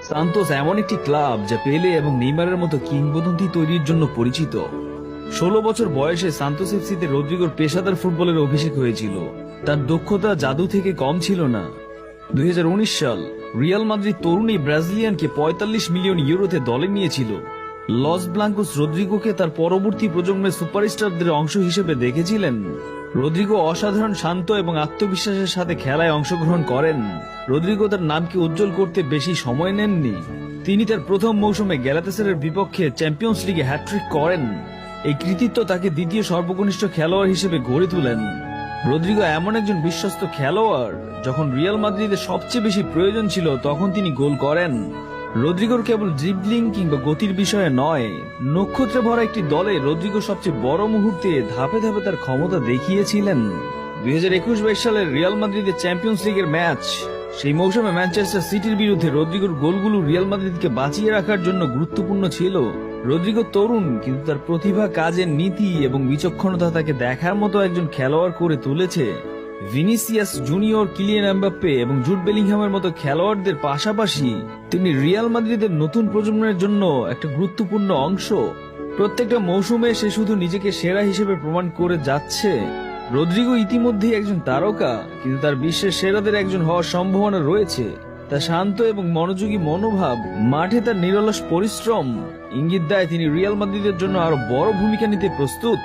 Santos এমন একটি club যা পেলে এবং নেইমারের মতো কিংবদন্তি তৈরির জন্য পরিচিত। 16 বছর বয়সে সান্তোস এফসিতে রদ্রিগোর পেশাদার ফুটবলের অভিষেক হয়েছিল। তার দক্ষতা জাদু থেকে কম ছিল না। 2019 সাল রিয়াল মাদ্রিদ তরুণ এই ব্রাজিলিয়ানকে 45 মিলিয়ন ইউরোতে দলে নিয়েছিল। লস ব্লাঙ্কোস রদ্রিগোকে তার পরবর্তী প্রজন্মের সুপারস্টারদের অংশ হিসেবে দেখেছিলেন। রদ্রিগো অসাধারণ শান্ত এবং আত্মবিশ্বাসের সাথে খেলায় অংশগ্রহণ করেন। রদ্রিগো তার নামকে উজ্জ্বল করতে বেশি সময় নেননি। তিনি তার প্রথম মৌসুমে গ্যালাতাসারাইয়ের বিপক্ষে চ্যাম্পিয়ন্স লিগে হ্যাট্রিক করেন। এই কৃতিত্ব তাকে দ্বিতীয় সর্বকনিষ্ঠ খেলোয়াড় হিসেবে গড়ে তোলেন। রদ্রিগো এমন একজন বিশ্বস্ত খেলোয়াড়, যখন রিয়াল মাদ্রিদের সবচেয়ে বেশি প্রয়োজন ছিল তখন তিনি গোল করেন। রদ্রিগোর কেবল ড্রিবলিং কিংবা গতির বিষয়ে নয়, নক্ষত্রে ভরা একটি দলে রদ্রিগো সবচেয়ে বড় মুহূর্তে ধাপে ধাপে তার ক্ষমতা দেখিয়েছিলেন। 2021-22 সালের রিয়াল মাদ্রিদের চ্যাম্পিয়ন্স লিগের ম্যাচ, সেই মৌসুমে ম্যানচেস্টার সিটির বিরুদ্ধে রদ্রিগোর গোলগুলো রিয়াল মাদ্রিদকে বাঁচিয়ে রাখার জন্য গুরুত্বপূর্ণ ছিল। রদ্রিগো তরুণ, কিন্তু তার প্রতিভা, কাজের নীতি এবং বিচক্ষণতা তাকে দেখার মতো একজন খেলোয়াড় করে তুলেছে। ভিনিসিয়াস জুনিয়র, কিলিয়ান এমবাপ্পে এবং জুড বেলিংহামের মতো খেলোয়াড়দের পাশাপাশি তিনি রিয়াল মাদ্রিদের নতুন প্রজন্মের জন্য একটা গুরুত্বপূর্ণ অংশ। প্রত্যেকটা মৌসুমে সে শুধু নিজেকে সেরা হিসেবে প্রমাণ করে যাচ্ছে। রদ্রিগো ইতিমধ্যেই একজন তারকা, কিন্তু তার বিশ্বের সেরাদের একজন হওয়ার সম্ভাবনা রয়েছে। তার শান্ত এবং মনোযোগী মনোভাব, মাঠে তার নিরলস পরিশ্রম ইঙ্গিত দেয় তিনি রিয়াল মাদ্রিদের জন্য আরো বড় ভূমিকা নিতে প্রস্তুত।